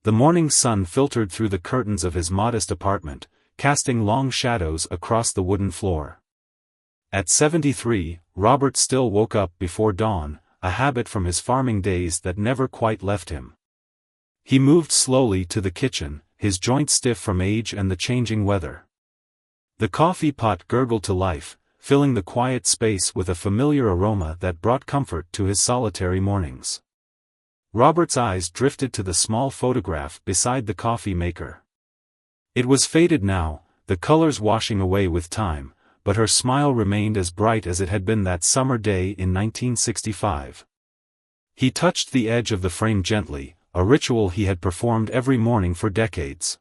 The morning sun filtered through the curtains of his modest apartment, casting long shadows across the wooden floor. At 73, Robert still woke up before dawn, a habit from his farming days that never quite left him. He moved slowly to the kitchen, his joints stiff from age and the changing weather. The coffee pot gurgled to life, filling the quiet space with a familiar aroma that brought comfort to his solitary mornings. Robert's eyes drifted to the small photograph beside the coffee maker. It was faded now, the colors washing away with time, but her smile remained as bright as it had been that summer day in 1965. He touched the edge of the frame gently, a ritual he had performed every morning for decades.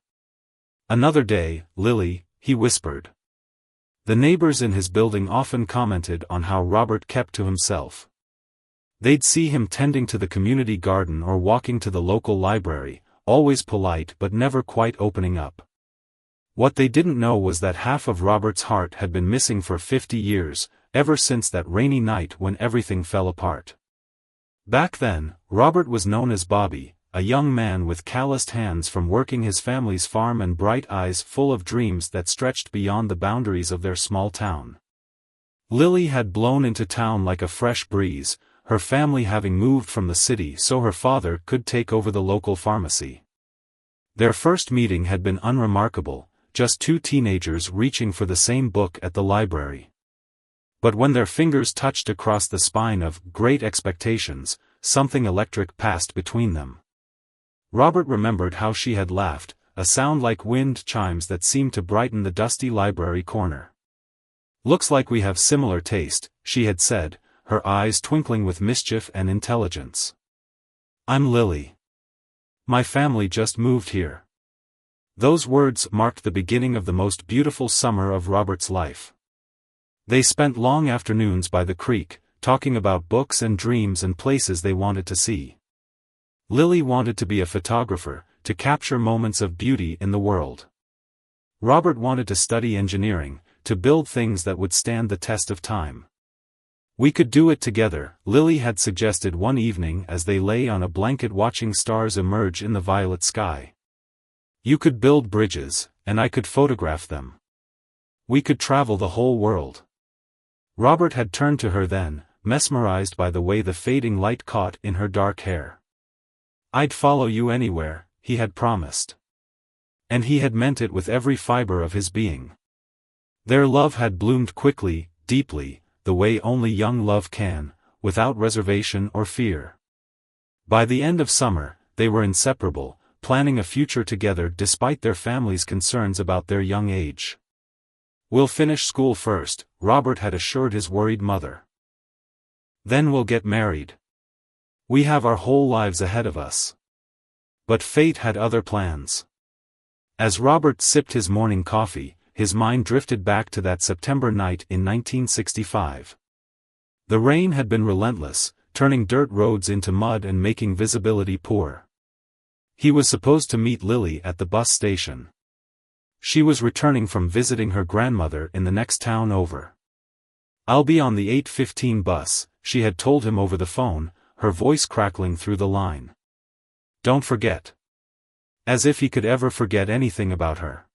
"Another day, Lily," he whispered. The neighbors in his building often commented on how Robert kept to himself. They'd see him tending to the community garden or walking to the local library, always polite but never quite opening up. What they didn't know was that half of Robert's heart had been missing for 50 years, ever since that rainy night when everything fell apart. Back then, Robert was known as Bobby, a young man with calloused hands from working his family's farm and bright eyes full of dreams that stretched beyond the boundaries of their small town. Lily had blown into town like a fresh breeze, her family having moved from the city so her father could take over the local pharmacy. Their first meeting had been unremarkable, just two teenagers reaching for the same book at the library. But when their fingers touched across the spine of Great Expectations, something electric passed between them. Robert remembered how she had laughed, a sound like wind chimes that seemed to brighten the dusty library corner. "Looks like we have similar taste," she had said, her eyes twinkling with mischief and intelligence. "I'm Lily. My family just moved here." Those words marked the beginning of the most beautiful summer of Robert's life. They spent long afternoons by the creek, talking about books and dreams and places they wanted to see. Lily wanted to be a photographer, to capture moments of beauty in the world. Robert wanted to study engineering, to build things that would stand the test of time. "We could do it together," Lily had suggested one evening as they lay on a blanket watching stars emerge in the violet sky. "You could build bridges, and I could photograph them. We could travel the whole world." Robert had turned to her then, mesmerized by the way the fading light caught in her dark hair. "I'd follow you anywhere," he had promised. And he had meant it with every fiber of his being. Their love had bloomed quickly, deeply, the way only young love can, without reservation or fear. By the end of summer, they were inseparable, planning a future together despite their family's concerns about their young age. "We'll finish school first," Robert had assured his worried mother. "Then we'll get married. We have our whole lives ahead of us." But fate had other plans. As Robert sipped his morning coffee, his mind drifted back to that September night in 1965. The rain had been relentless, turning dirt roads into mud and making visibility poor. He was supposed to meet Lily at the bus station. She was returning from visiting her grandmother in the next town over. "I'll be on the 8:15 bus," she had told him over the phone, her voice crackling through the line. "Don't forget." As if he could ever forget anything about her.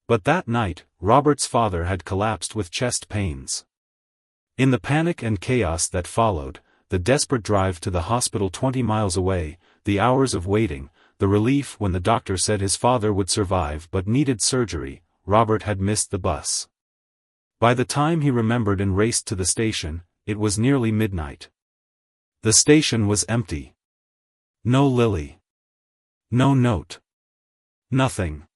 But that night, Robert's father had collapsed with chest pains. In the panic and chaos that followed, the desperate drive to the hospital 20 miles away, the hours of waiting, the relief when the doctor said his father would survive but needed surgery, Robert had missed the bus. By the time he remembered and raced to the station, it was nearly midnight. The station was empty. No Lily. No note. Nothing.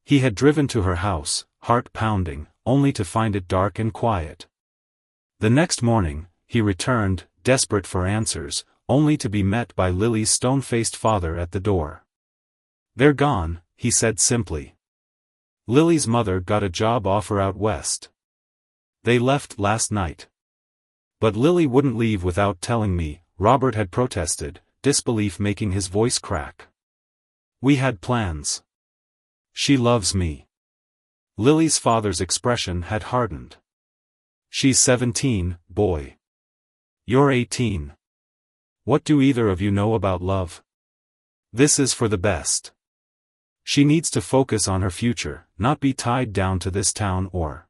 He had driven to her house, heart pounding, only to find it dark and quiet. The next morning, he returned, desperate for answers, only to be met by Lily's stone-faced father at the door. "They're gone," he said simply. "Lily's mother got a job offer out west. They left last night." "But Lily wouldn't leave without telling me," Robert had protested, disbelief making his voice crack. "We had plans. She loves me." Lily's father's expression had hardened. "She's 17, boy. You're 18. What do either of you know about love?" This is for the best. She needs to focus on her future, not be tied down to this town or.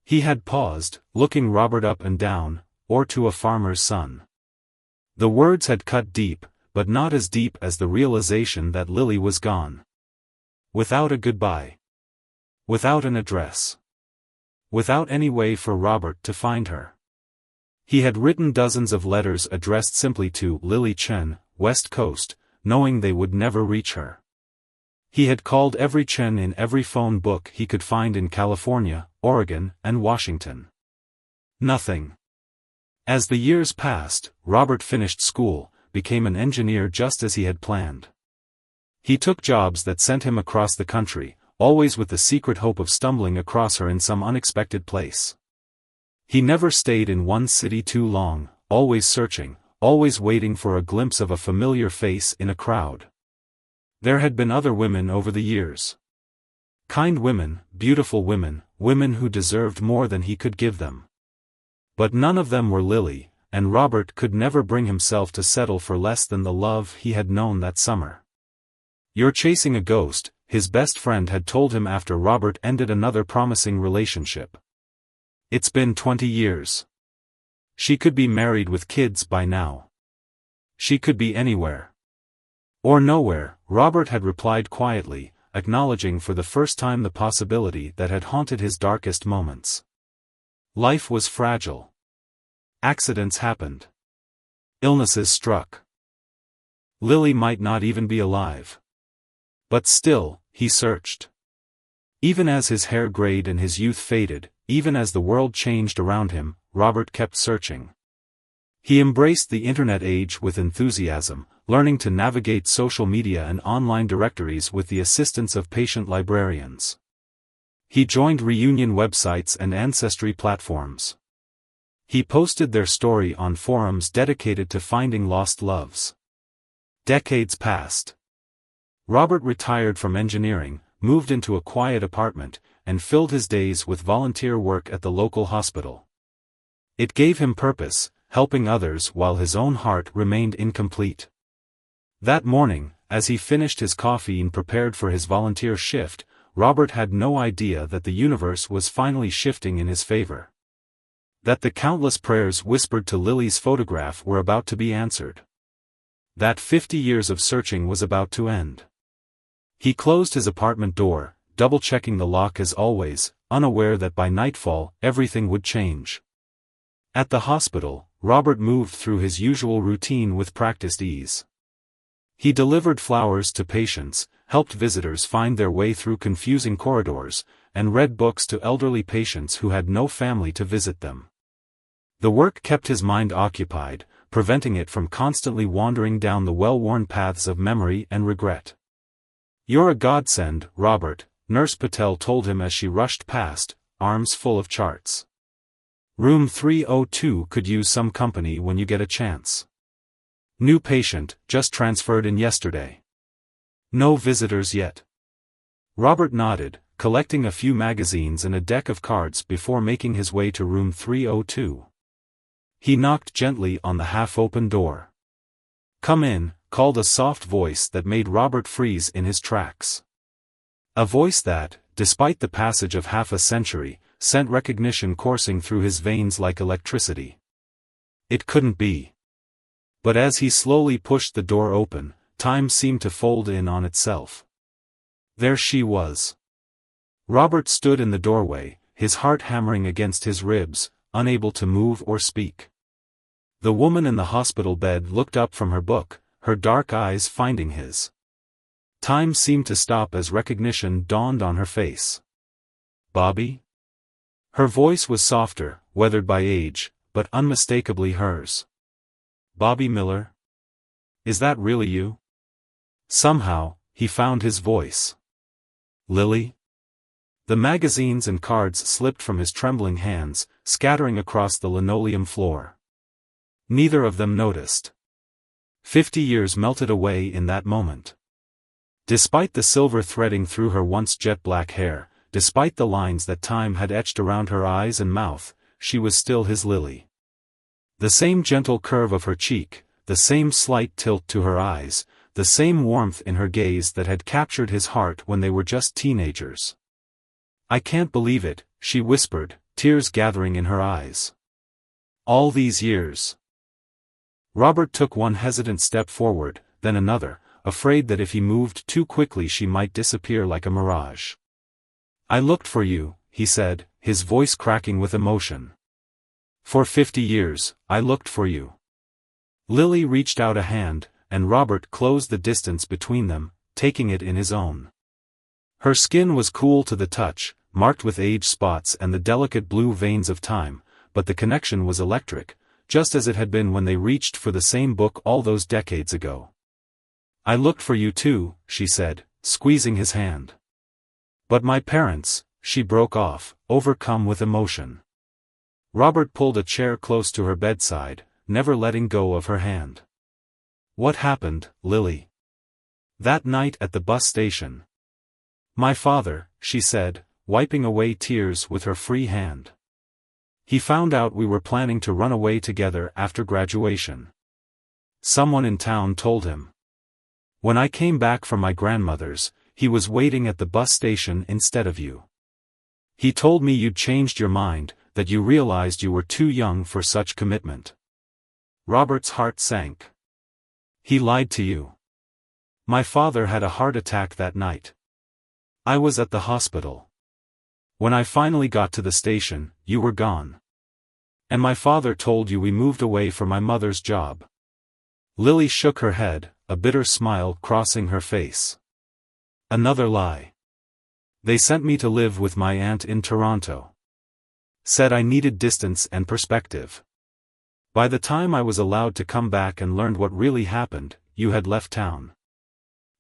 He had paused, looking Robert up and down, or to a farmer's son. The words had cut deep, but not as deep as the realization that Lily was gone. Without a goodbye. Without an address. Without any way for Robert to find her. He had written dozens of letters addressed simply to Lily Chen, West Coast, knowing they would never reach her. He had called every Chen in every phone book he could find in California, Oregon, and Washington. Nothing. As the years passed, Robert finished school, became an engineer just as he had planned. He took jobs that sent him across the country, always with the secret hope of stumbling across her in some unexpected place. He never stayed in one city too long, always searching, always waiting for a glimpse of a familiar face in a crowd. There had been other women over the years. Kind women, beautiful women, women who deserved more than he could give them. But none of them were Lily, and Robert could never bring himself to settle for less than the love he had known that summer. "You're chasing a ghost," his best friend had told him after Robert ended another promising relationship. "It's been 20 years. She could be married with kids by now. She could be anywhere. Or nowhere," Robert had replied quietly, acknowledging for the first time the possibility that had haunted his darkest moments. Life was fragile. Accidents happened. Illnesses struck. Lily might not even be alive. But still, he searched. Even as his hair grayed and his youth faded, even as the world changed around him, Robert kept searching. He embraced the internet age with enthusiasm, learning to navigate social media and online directories with the assistance of patient librarians. He joined reunion websites and ancestry platforms. He posted their story on forums dedicated to finding lost loves. Decades passed. Robert retired from engineering, moved into a quiet apartment, and filled his days with volunteer work at the local hospital. It gave him purpose, helping others while his own heart remained incomplete. That morning, as he finished his coffee and prepared for his volunteer shift, Robert had no idea that the universe was finally shifting in his favor. That the countless prayers whispered to Lily's photograph were about to be answered. That 50 years of searching was about to end. He closed his apartment door, double-checking the lock as always, unaware that by nightfall, everything would change. At the hospital, Robert moved through his usual routine with practiced ease. He delivered flowers to patients, helped visitors find their way through confusing corridors, and read books to elderly patients who had no family to visit them. The work kept his mind occupied, preventing it from constantly wandering down the well-worn paths of memory and regret. "You're a godsend, Robert," Nurse Patel told him as she rushed past, arms full of charts. "Room 302 could use some company when you get a chance. New patient, just transferred in yesterday. No visitors yet." Robert nodded, collecting a few magazines and a deck of cards before making his way to room 302. He knocked gently on the half-open door. "Come in," called a soft voice that made Robert freeze in his tracks. A voice that, despite the passage of half a century, sent recognition coursing through his veins like electricity. It couldn't be. But as he slowly pushed the door open, time seemed to fold in on itself. There she was. Robert stood in the doorway, his heart hammering against his ribs, unable to move or speak. The woman in the hospital bed looked up from her book, her dark eyes finding his. Time seemed to stop as recognition dawned on her face. "Bobby?" Her voice was softer, weathered by age, but unmistakably hers. "Bobby Miller? Is that really you?" Somehow, he found his voice. "Lily?" The magazines and cards slipped from his trembling hands, scattering across the linoleum floor. Neither of them noticed. 50 years melted away in that moment. Despite the silver threading through her once jet-black hair, despite the lines that time had etched around her eyes and mouth, she was still his Lily. The same gentle curve of her cheek, the same slight tilt to her eyes, the the same warmth in her gaze that had captured his heart when they were just teenagers. "I can't believe it," she whispered, tears gathering in her eyes. "All these years." Robert took one hesitant step forward, then another, afraid that if he moved too quickly she might disappear like a mirage. "I looked for you," he said, his voice cracking with emotion. "For 50 years, I looked for you." Lily reached out a hand, and Robert closed the distance between them, taking it in his own. Her skin was cool to the touch, marked with age spots and the delicate blue veins of time, but the connection was electric, just as it had been when they reached for the same book all those decades ago. "I looked for you too," she said, squeezing his hand. "But my parents," she broke off, overcome with emotion. Robert pulled a chair close to her bedside, never letting go of her hand. "What happened, Lily?" "That night at the bus station." "My father," she said, wiping away tears with her free hand. "He found out we were planning to run away together after graduation. Someone in town told him. When I came back from my grandmother's, he was waiting at the bus station instead of you. He told me you'd changed your mind, that you realized you were too young for such commitment." Robert's heart sank. "He lied to you." "My father had a heart attack that night. I was at the hospital. When I finally got to the station, you were gone. And my father told you we moved away for my mother's job." Lily shook her head, a bitter smile crossing her face. "Another lie. They sent me to live with my aunt in Toronto. Said I needed distance and perspective. By the time I was allowed to come back and learned what really happened, you had left town."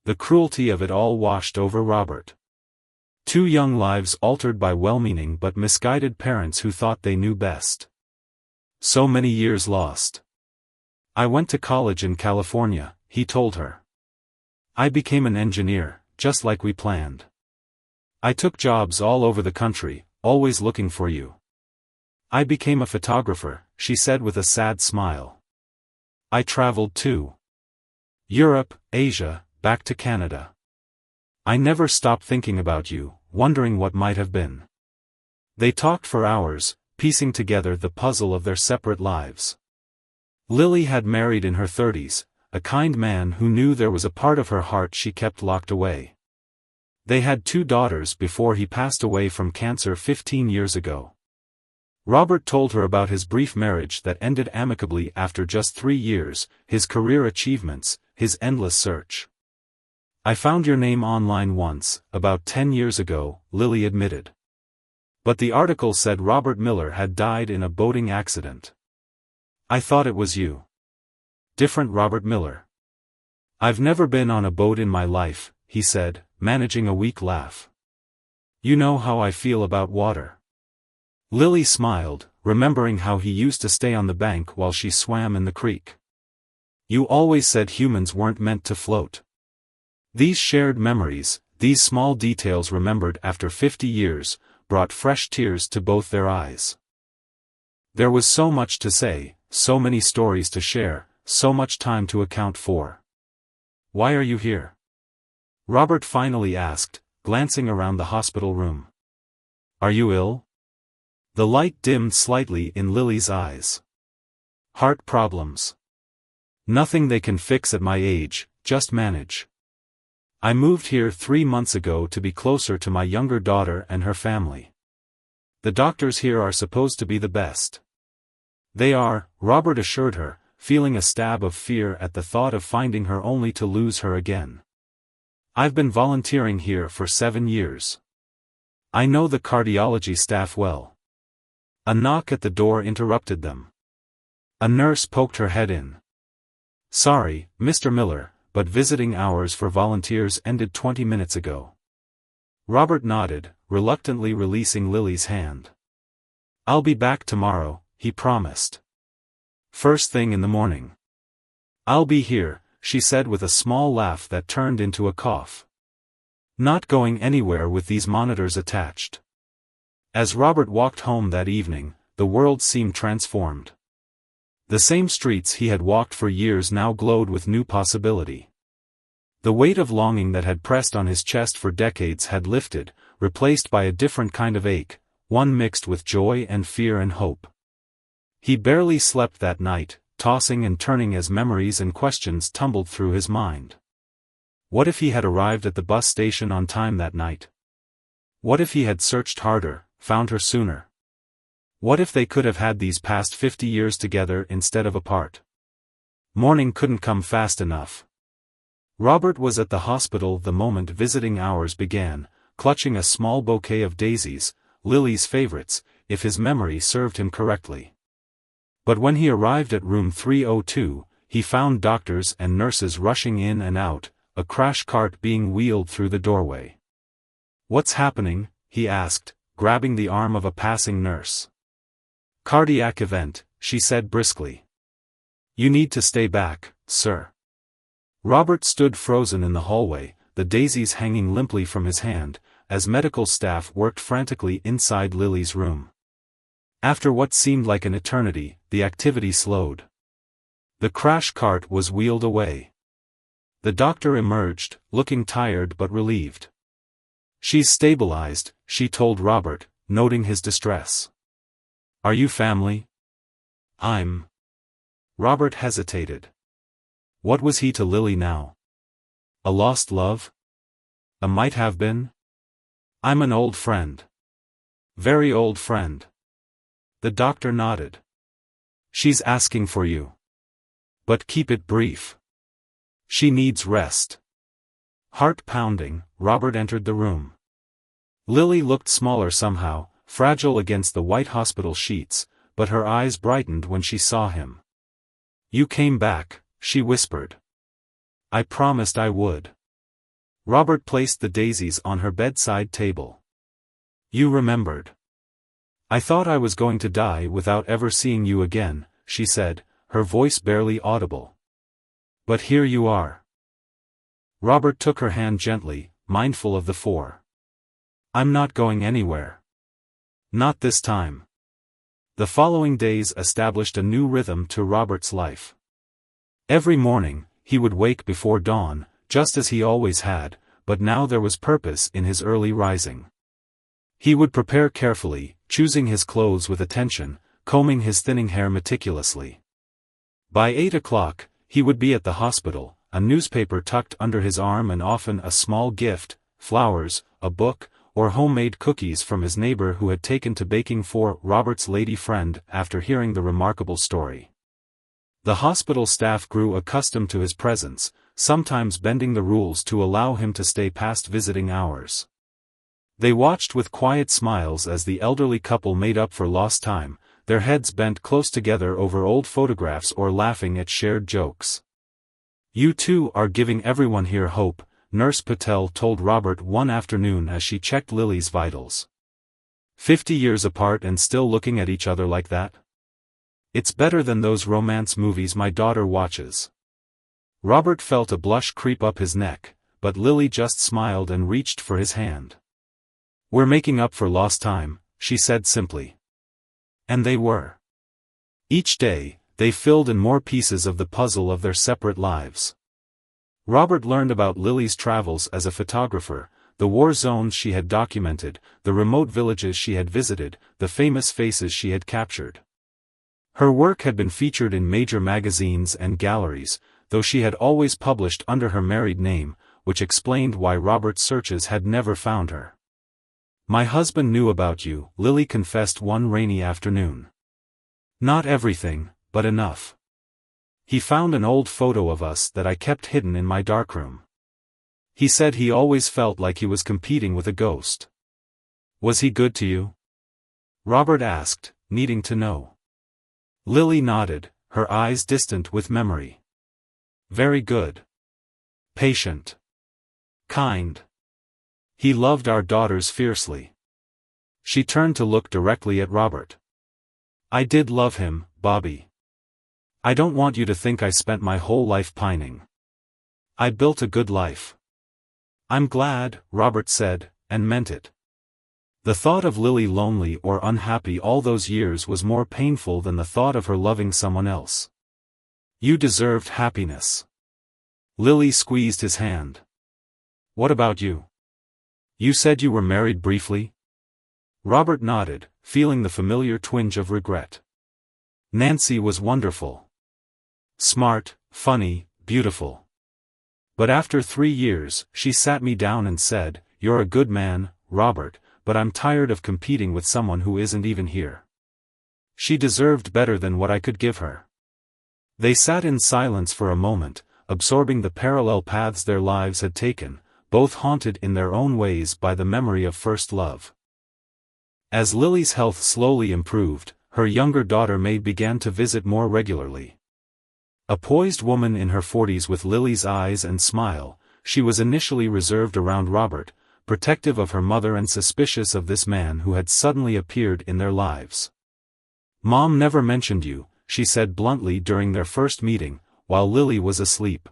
The cruelty of it all washed over Robert. Two young lives altered by well-meaning but misguided parents who thought they knew best. So many years lost. "I went to college in California," he told her. "I became an engineer, just like we planned. I took jobs all over the country, always looking for you. I became a photographer," she said with a sad smile. "I traveled too. Europe, Asia, back to Canada. I never stopped thinking about you, wondering what might have been." They talked for hours, piecing together the puzzle of their separate lives. Lily had married in her 30s, a kind man who knew there was a part of her heart she kept locked away. They had 2 daughters before he passed away from cancer 15 years ago. Robert told her about his brief marriage that ended amicably after just 3 years, his career achievements, his endless search. "I found your name online once, about 10 years ago," Lily admitted. "But the article said Robert Miller had died in a boating accident. I thought it was you." "Different Robert Miller." "I've never been on a boat in my life," he said, managing a weak laugh. "You know how I feel about water." Lily smiled, remembering how he used to stay on the bank while she swam in the creek. "You always said humans weren't meant to float." These shared memories, these small details remembered after 50 years, brought fresh tears to both their eyes. There was so much to say, so many stories to share, so much time to account for. "Why are you here?" Robert finally asked, glancing around the hospital room. "Are you ill?" The light dimmed slightly in Lily's eyes. "Heart problems. Nothing they can fix at my age, just manage. I moved here 3 months ago to be closer to my younger daughter and her family. The doctors here are supposed to be the best." "They are," Robert assured her, feeling a stab of fear at the thought of finding her only to lose her again. "I've been volunteering here for 7 years. I know the cardiology staff well." A knock at the door interrupted them. A nurse poked her head in. "Sorry, Mr. Miller, but visiting hours for volunteers ended 20 minutes ago." Robert nodded, reluctantly releasing Lily's hand. "I'll be back tomorrow," he promised. "First thing in the morning." "I'll be here," she said with a small laugh that turned into a cough. "Not going anywhere with these monitors attached." As Robert walked home that evening, the world seemed transformed. The same streets he had walked for years now glowed with new possibility. The weight of longing that had pressed on his chest for decades had lifted, replaced by a different kind of ache, one mixed with joy and fear and hope. He barely slept that night, tossing and turning as memories and questions tumbled through his mind. What if he had arrived at the bus station on time that night? What if he had searched harder, found her sooner? What if they could have had these past 50 years together instead of apart? Morning couldn't come fast enough. Robert was at the hospital the moment visiting hours began, clutching a small bouquet of daisies, Lily's favorites, if his memory served him correctly. But when he arrived at room 302, he found doctors and nurses rushing in and out, a crash cart being wheeled through the doorway. "What's happening?" he asked, grabbing the arm of a passing nurse. "Cardiac event," she said briskly. "You need to stay back, sir." Robert stood frozen in the hallway, the daisies hanging limply from his hand, as medical staff worked frantically inside Lily's room. After what seemed like an eternity, the activity slowed. The crash cart was wheeled away. The doctor emerged, looking tired but relieved. "She's stabilized," she told Robert, noting his distress. "Are you family?" "I'm..." Robert hesitated. What was he to Lily now? A lost love? A might-have-been? "I'm an old friend. Very old friend." The doctor nodded. "She's asking for you. But keep it brief. She needs rest." Heart pounding, Robert entered the room. Lily looked smaller somehow, fragile against the white hospital sheets, but her eyes brightened when she saw him. "You came back," she whispered. "I promised I would." Robert placed the daisies on her bedside table. "You remembered." "I thought I was going to die without ever seeing you again," she said, her voice barely audible. "But here you are." Robert took her hand gently, mindful of the four. "I'm not going anywhere. Not this time." The following days established a new rhythm to Robert's life. Every morning, he would wake before dawn, just as he always had, but now there was purpose in his early rising. He would prepare carefully, choosing his clothes with attention, combing his thinning hair meticulously. By 8 o'clock, he would be at the hospital, a newspaper tucked under his arm and often a small gift, flowers, a book, or homemade cookies from his neighbor who had taken to baking for Robert's lady friend after hearing the remarkable story. The hospital staff grew accustomed to his presence, sometimes bending the rules to allow him to stay past visiting hours. They watched with quiet smiles as the elderly couple made up for lost time, their heads bent close together over old photographs or laughing at shared jokes. "You two are giving everyone here hope," Nurse Patel told Robert one afternoon as she checked Lily's vitals. 50 years apart and still looking at each other like that? It's better than those romance movies my daughter watches." Robert felt a blush creep up his neck, but Lily just smiled and reached for his hand. "We're making up for lost time," she said simply. And they were. Each day, they filled in more pieces of the puzzle of their separate lives. Robert learned about Lily's travels as a photographer, the war zones she had documented, the remote villages she had visited, the famous faces she had captured. Her work had been featured in major magazines and galleries, though she had always published under her married name, which explained why Robert's searches had never found her. "My husband knew about you," Lily confessed one rainy afternoon. "Not everything, but enough. He found an old photo of us that I kept hidden in my darkroom. He said he always felt like he was competing with a ghost." "Was he good to you?" Robert asked, needing to know. Lily nodded, her eyes distant with memory. "Very good. Patient. Kind. He loved our daughters fiercely." She turned to look directly at Robert. "I did love him, Bobby. I don't want you to think I spent my whole life pining. I built a good life." "I'm glad," Robert said, and meant it. The thought of Lily lonely or unhappy all those years was more painful than the thought of her loving someone else. "You deserved happiness." Lily squeezed his hand. What about you? You said you were married briefly? Robert nodded, feeling the familiar twinge of regret. Nancy was wonderful. Smart, funny, beautiful. But after 3 years, she sat me down and said, "You're a good man, Robert, but I'm tired of competing with someone who isn't even here. She deserved better than what I could give her." They sat in silence for a moment, absorbing the parallel paths their lives had taken, both haunted in their own ways by the memory of first love. As Lily's health slowly improved, her younger daughter May began to visit more regularly. A poised woman in her 40s with Lily's eyes and smile, she was initially reserved around Robert, protective of her mother and suspicious of this man who had suddenly appeared in their lives. "Mom never mentioned you," she said bluntly during their first meeting, while Lily was asleep.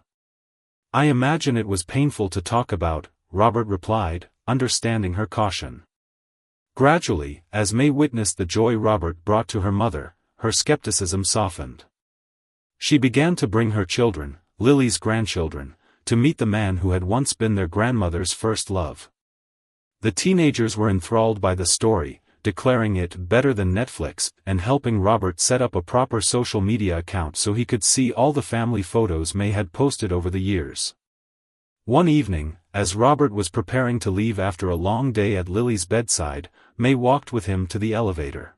"I imagine it was painful to talk about," Robert replied, understanding her caution. Gradually, as May witnessed the joy Robert brought to her mother, her skepticism softened. She began to bring her children, Lily's grandchildren, to meet the man who had once been their grandmother's first love. The teenagers were enthralled by the story, declaring it better than Netflix, and helping Robert set up a proper social media account so he could see all the family photos May had posted over the years. One evening, as Robert was preparing to leave after a long day at Lily's bedside, May walked with him to the elevator.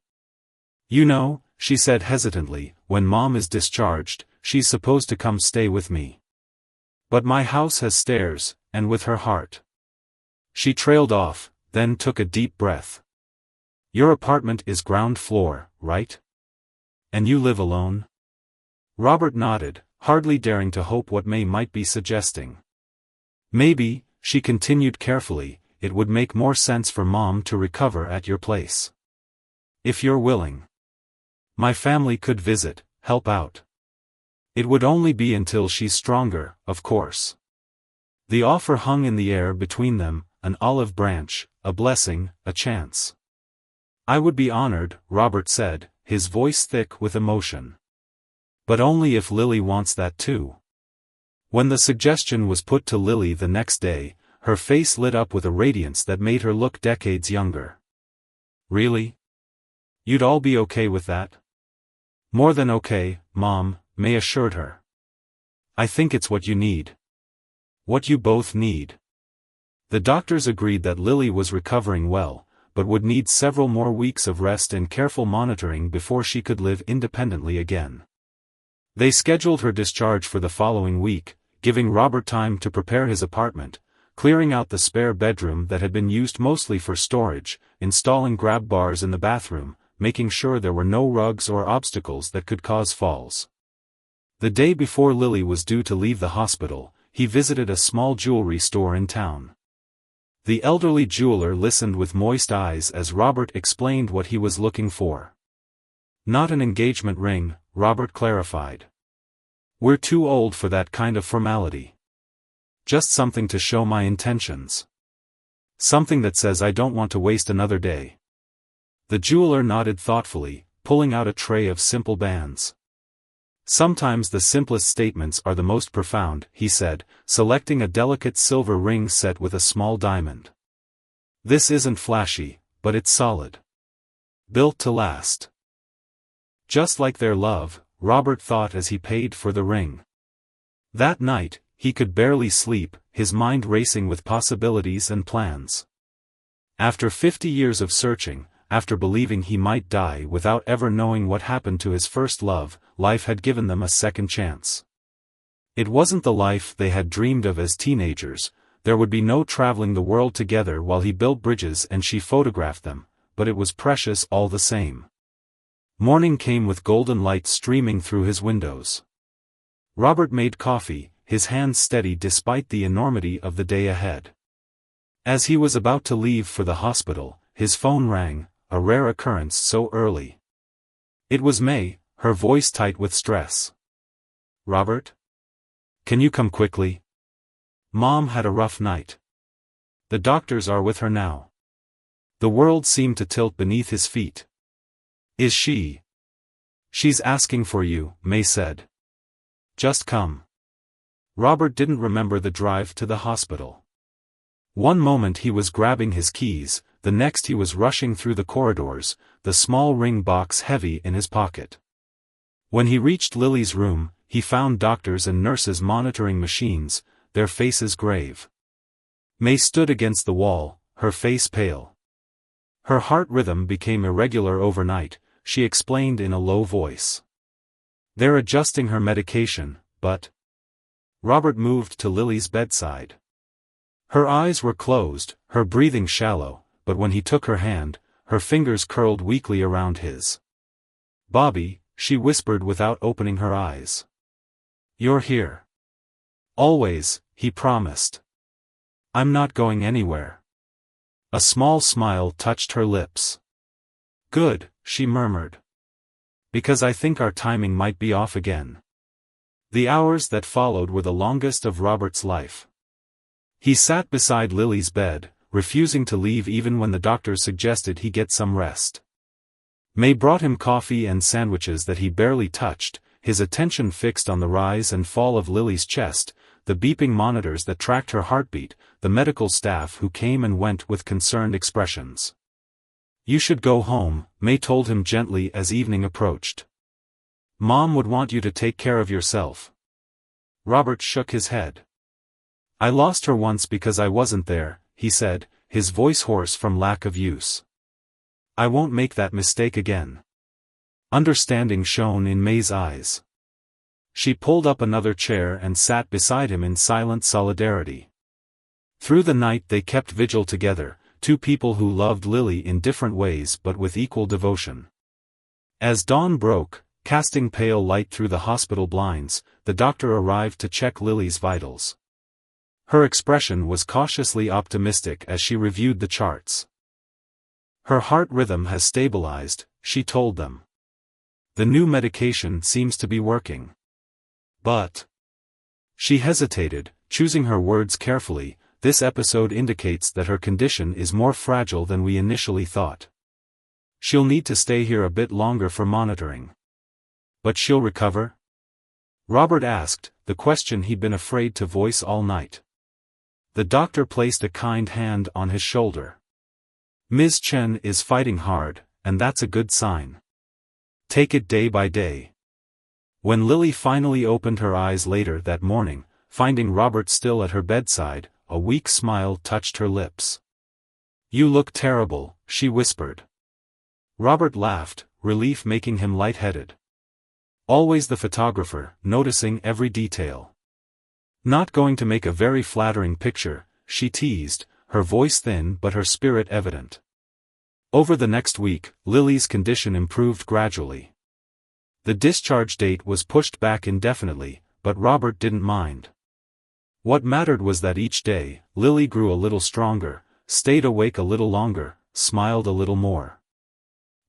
"You know," she said hesitantly, "when Mom is discharged, she's supposed to come stay with me. But my house has stairs," and with her heart. She trailed off, then took a deep breath. "Your apartment is ground floor, right? And you live alone?" Robert nodded, hardly daring to hope what May might be suggesting. "Maybe," she continued carefully, "it would make more sense for Mom to recover at your place. If you're willing. My family could visit, help out. It would only be until she's stronger, of course." The offer hung in the air between them, an olive branch, a blessing, a chance. "I would be honored," Robert said, his voice thick with emotion. "But only if Lily wants that too." When the suggestion was put to Lily the next day, her face lit up with a radiance that made her look decades younger. "Really? You'd all be okay with that?" "More than okay, Mom," May assured her. "I think it's what you need. What you both need." The doctors agreed that Lily was recovering well, but would need several more weeks of rest and careful monitoring before she could live independently again. They scheduled her discharge for the following week, giving Robert time to prepare his apartment, clearing out the spare bedroom that had been used mostly for storage, installing grab bars in the bathroom, making sure there were no rugs or obstacles that could cause falls. The day before Lily was due to leave the hospital, he visited a small jewelry store in town. The elderly jeweler listened with moist eyes as Robert explained what he was looking for. "Not an engagement ring," Robert clarified. "We're too old for that kind of formality. Just something to show my intentions. Something that says I don't want to waste another day." The jeweler nodded thoughtfully, pulling out a tray of simple bands. "Sometimes the simplest statements are the most profound," he said, selecting a delicate silver ring set with a small diamond. "This isn't flashy, but it's solid. Built to last." Just like their love, Robert thought as he paid for the ring. That night, he could barely sleep, his mind racing with possibilities and plans. After 50 years of searching, after believing he might die without ever knowing what happened to his first love, life had given them a second chance. It wasn't the life they had dreamed of as teenagers, there would be no traveling the world together while he built bridges and she photographed them, but it was precious all the same. Morning came with golden light streaming through his windows. Robert made coffee, his hands steady despite the enormity of the day ahead. As he was about to leave for the hospital, his phone rang, a rare occurrence so early. It was May, her voice tight with stress. "Robert? Can you come quickly? Mom had a rough night. The doctors are with her now." The world seemed to tilt beneath his feet. "Is she?" "She's asking for you," May said. "Just come." Robert didn't remember the drive to the hospital. One moment he was grabbing his keys, the next he was rushing through the corridors, the small ring box heavy in his pocket. When he reached Lily's room, he found doctors and nurses monitoring machines, their faces grave. May stood against the wall, her face pale. Her heart rhythm became irregular overnight, she explained in a low voice. They're adjusting her medication, but... Robert moved to Lily's bedside. Her eyes were closed, her breathing shallow, but when he took her hand, her fingers curled weakly around his. "Bobby," she whispered without opening her eyes. "You're here." "Always," he promised. "I'm not going anywhere." A small smile touched her lips. "Good," she murmured. "Because I think our timing might be off again." The hours that followed were the longest of Robert's life. He sat beside Lily's bed, refusing to leave even when the doctor suggested he get some rest. May brought him coffee and sandwiches that he barely touched, his attention fixed on the rise and fall of Lily's chest, the beeping monitors that tracked her heartbeat, the medical staff who came and went with concerned expressions. "You should go home," May told him gently as evening approached. "Mom would want you to take care of yourself." Robert shook his head. "I lost her once because I wasn't there," he said, his voice hoarse from lack of use. "I won't make that mistake again." Understanding shone in May's eyes. She pulled up another chair and sat beside him in silent solidarity. Through the night they kept vigil together, two people who loved Lily in different ways but with equal devotion. As dawn broke, casting pale light through the hospital blinds, the doctor arrived to check Lily's vitals. Her expression was cautiously optimistic as she reviewed the charts. "Her heart rhythm has stabilized," she told them. "The new medication seems to be working. But..." She hesitated, choosing her words carefully. "This episode indicates that her condition is more fragile than we initially thought. She'll need to stay here a bit longer for monitoring." "But she'll recover?" Robert asked, the question he'd been afraid to voice all night. The doctor placed a kind hand on his shoulder. "Ms. Chen is fighting hard, and that's a good sign. Take it day by day." When Lily finally opened her eyes later that morning, finding Robert still at her bedside, a weak smile touched her lips. "You look terrible," she whispered. Robert laughed, relief making him lightheaded. Always the photographer, noticing every detail. "Not going to make a very flattering picture," she teased, her voice thin but her spirit evident. Over the next week, Lily's condition improved gradually. The discharge date was pushed back indefinitely, but Robert didn't mind. What mattered was that each day, Lily grew a little stronger, stayed awake a little longer, smiled a little more.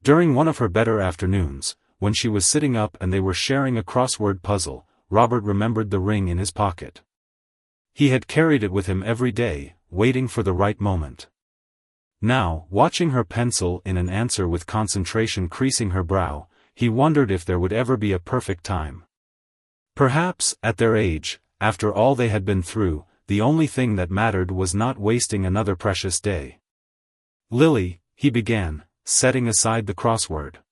During one of her better afternoons, when she was sitting up and they were sharing a crossword puzzle, Robert remembered the ring in his pocket. He had carried it with him every day, waiting for the right moment. Now, watching her pencil in an answer with concentration creasing her brow, he wondered if there would ever be a perfect time. Perhaps, at their age, after all they had been through, the only thing that mattered was not wasting another precious day. "Lily," he began, setting aside the crossword.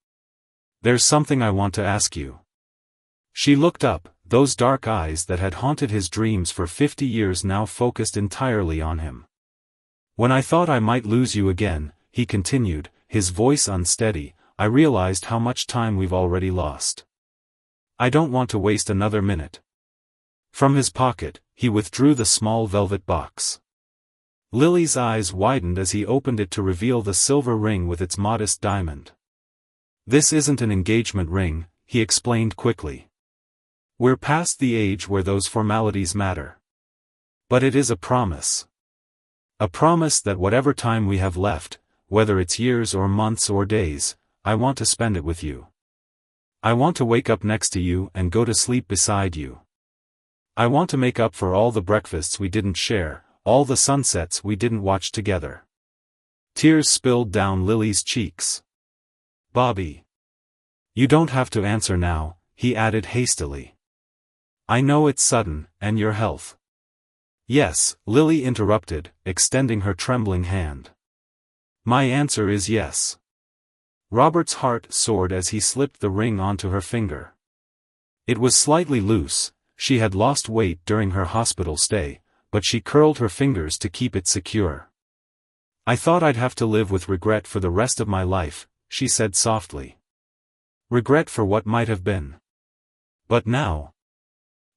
"There's something I want to ask you." She looked up, those dark eyes that had haunted his dreams for 50 years now focused entirely on him. "When I thought I might lose you again," he continued, his voice unsteady, "I realized how much time we've already lost. I don't want to waste another minute." From his pocket, he withdrew the small velvet box. Lily's eyes widened as he opened it to reveal the silver ring with its modest diamond. "This isn't an engagement ring," he explained quickly. "We're past the age where those formalities matter. But it is a promise. A promise that whatever time we have left, whether it's years or months or days, I want to spend it with you. I want to wake up next to you and go to sleep beside you. I want to make up for all the breakfasts we didn't share, all the sunsets we didn't watch together." Tears spilled down Lily's cheeks. "Bobby. You don't have to answer now," he added hastily. I know it's sudden, and your health. Yes, Lily interrupted, extending her trembling hand. My answer is yes. Robert's heart soared as he slipped the ring onto her finger. It was slightly loose, she had lost weight during her hospital stay, but she curled her fingers to keep it secure. I thought I'd have to live with regret for the rest of my life, she said softly. Regret for what might have been. But now.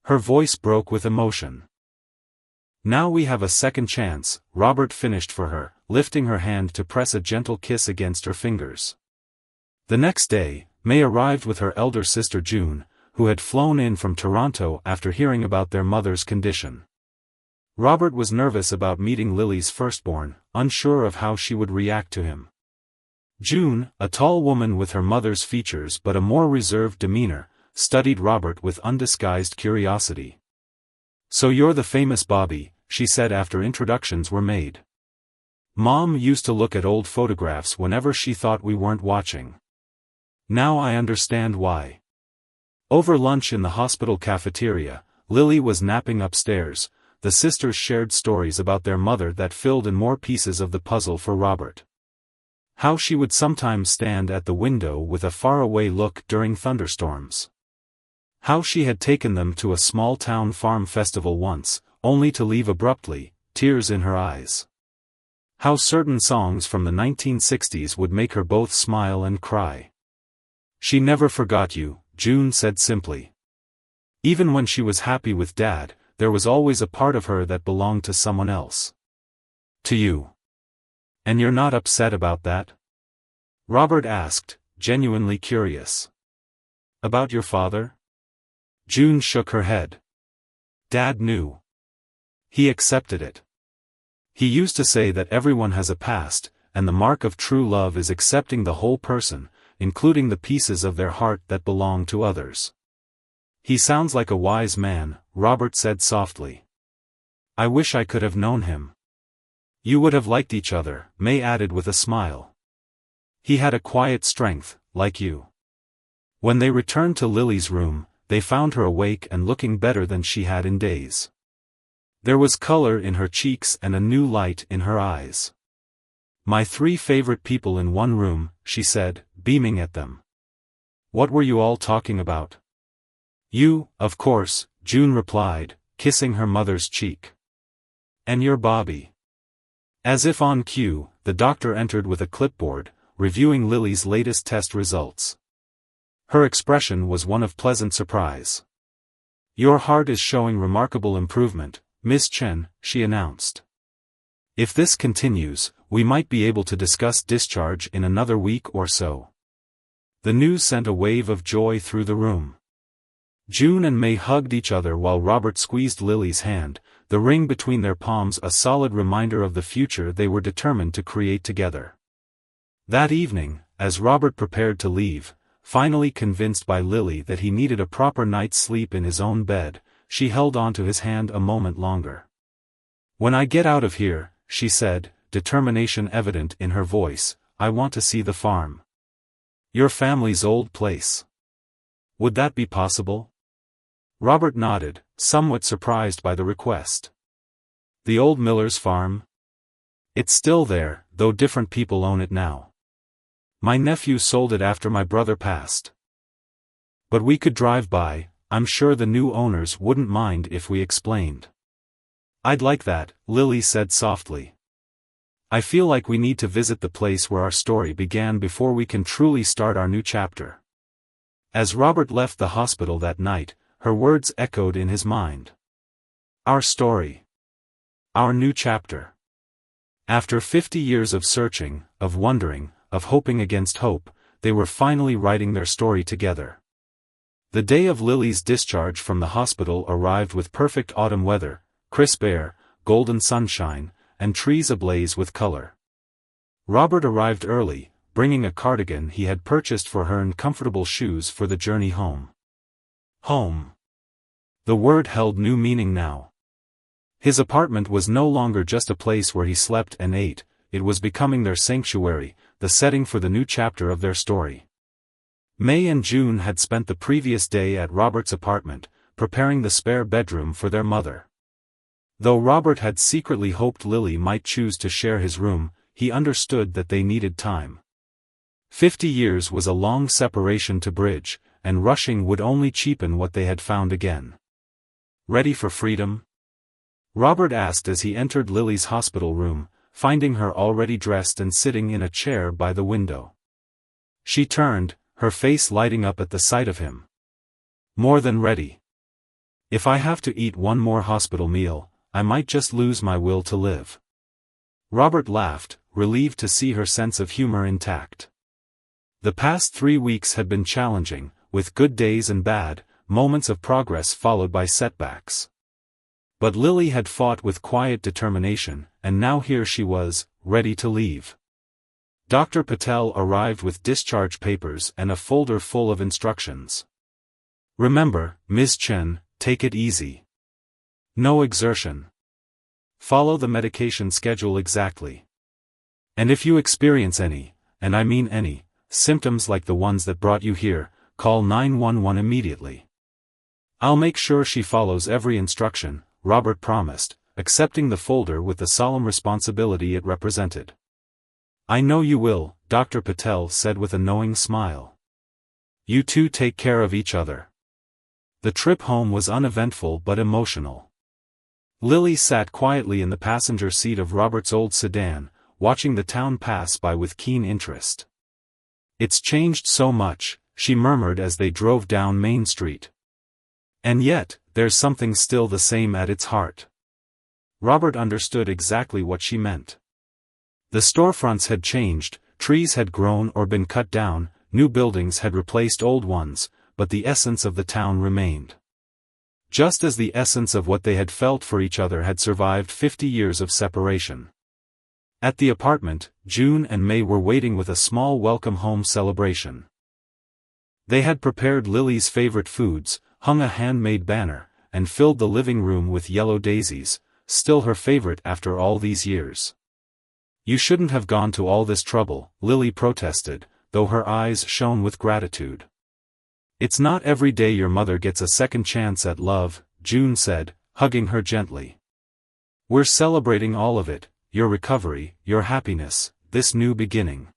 Her voice broke with emotion. Now we have a second chance, Robert finished for her, lifting her hand to press a gentle kiss against her fingers. The next day, May arrived with her elder sister June, who had flown in from Toronto after hearing about their mother's condition. Robert was nervous about meeting Lily's firstborn, unsure of how she would react to him. June, a tall woman with her mother's features but a more reserved demeanor, studied Robert with undisguised curiosity. So you're the famous Bobby, she said after introductions were made. Mom used to look at old photographs whenever she thought we weren't watching. Now I understand why. Over lunch in the hospital cafeteria, Lily was napping upstairs. The sisters shared stories about their mother that filled in more pieces of the puzzle for Robert. How she would sometimes stand at the window with a faraway look during thunderstorms. How she had taken them to a small-town farm festival once, only to leave abruptly, tears in her eyes. How certain songs from the 1960s would make her both smile and cry. She never forgot you, June said simply. Even when she was happy with Dad, there was always a part of her that belonged to someone else. To you. And you're not upset about that? Robert asked, genuinely curious. About your father? June shook her head. Dad knew. He accepted it. He used to say that everyone has a past, and the mark of true love is accepting the whole person, including the pieces of their heart that belong to others. He sounds like a wise man, Robert said softly. I wish I could have known him. You would have liked each other, May added with a smile. He had a quiet strength, like you. When they returned to Lily's room, they found her awake and looking better than she had in days. There was color in her cheeks and a new light in her eyes. My 3 favorite people in one room, she said, beaming at them. What were you all talking about? You, of course, June replied, kissing her mother's cheek. And your Bobby. As if on cue, the doctor entered with a clipboard, reviewing Lily's latest test results. Her expression was one of pleasant surprise. Your heart is showing remarkable improvement, Miss Chen, she announced. If this continues, we might be able to discuss discharge in another week or so. The news sent a wave of joy through the room. June and May hugged each other while Robert squeezed Lily's hand, the ring between their palms a solid reminder of the future they were determined to create together. That evening, as Robert prepared to leave, finally convinced by Lily that he needed a proper night's sleep in his own bed, she held onto his hand a moment longer. When I get out of here, she said, determination evident in her voice, I want to see the farm. Your family's old place. Would that be possible? Robert nodded, somewhat surprised by the request. The old miller's farm? It's still there, though different people own it now. My nephew sold it after my brother passed. But we could drive by, I'm sure the new owners wouldn't mind if we explained. I'd like that, Lily said softly. I feel like we need to visit the place where our story began before we can truly start our new chapter. As Robert left the hospital that night, her words echoed in his mind. Our story. Our new chapter. After 50 years of searching, of wondering, of hoping against hope, they were finally writing their story together. The day of Lily's discharge from the hospital arrived with perfect autumn weather, crisp air, golden sunshine, and trees ablaze with color. Robert arrived early, bringing a cardigan he had purchased for her and comfortable shoes for the journey home. Home. The word held new meaning now. His apartment was no longer just a place where he slept and ate, it was becoming their sanctuary, the setting for the new chapter of their story. May and June had spent the previous day at Robert's apartment, preparing the spare bedroom for their mother. Though Robert had secretly hoped Lily might choose to share his room, he understood that they needed time. 50 years was a long separation to bridge, and rushing would only cheapen what they had found again. "Ready for freedom?" Robert asked as he entered Lily's hospital room, finding her already dressed and sitting in a chair by the window. She turned, her face lighting up at the sight of him. "More than ready. If I have to eat one more hospital meal, I might just lose my will to live." Robert laughed, relieved to see her sense of humor intact. The past 3 weeks had been challenging, with good days and bad, moments of progress followed by setbacks. But Lily had fought with quiet determination, and now here she was, ready to leave. Dr. Patel arrived with discharge papers and a folder full of instructions. "Remember, Ms. Chen, take it easy. No exertion. Follow the medication schedule exactly. And if you experience any, and I mean any, symptoms like the ones that brought you here, call 911 immediately." "I'll make sure she follows every instruction," Robert promised, accepting the folder with the solemn responsibility it represented. "I know you will," Dr. Patel said with a knowing smile. "You two take care of each other." The trip home was uneventful but emotional. Lily sat quietly in the passenger seat of Robert's old sedan, watching the town pass by with keen interest. "It's changed so much," she murmured as they drove down Main Street. "And yet, there's something still the same at its heart." Robert understood exactly what she meant. The storefronts had changed, trees had grown or been cut down, new buildings had replaced old ones, but the essence of the town remained. Just as the essence of what they had felt for each other had survived 50 years of separation. At the apartment, June and May were waiting with a small welcome home celebration. They had prepared Lily's favorite foods, hung a handmade banner, and filled the living room with yellow daisies, still her favorite after all these years. "You shouldn't have gone to all this trouble," Lily protested, though her eyes shone with gratitude. "It's not every day your mother gets a second chance at love," June said, hugging her gently. "We're celebrating all of it, your recovery, your happiness, this new beginning."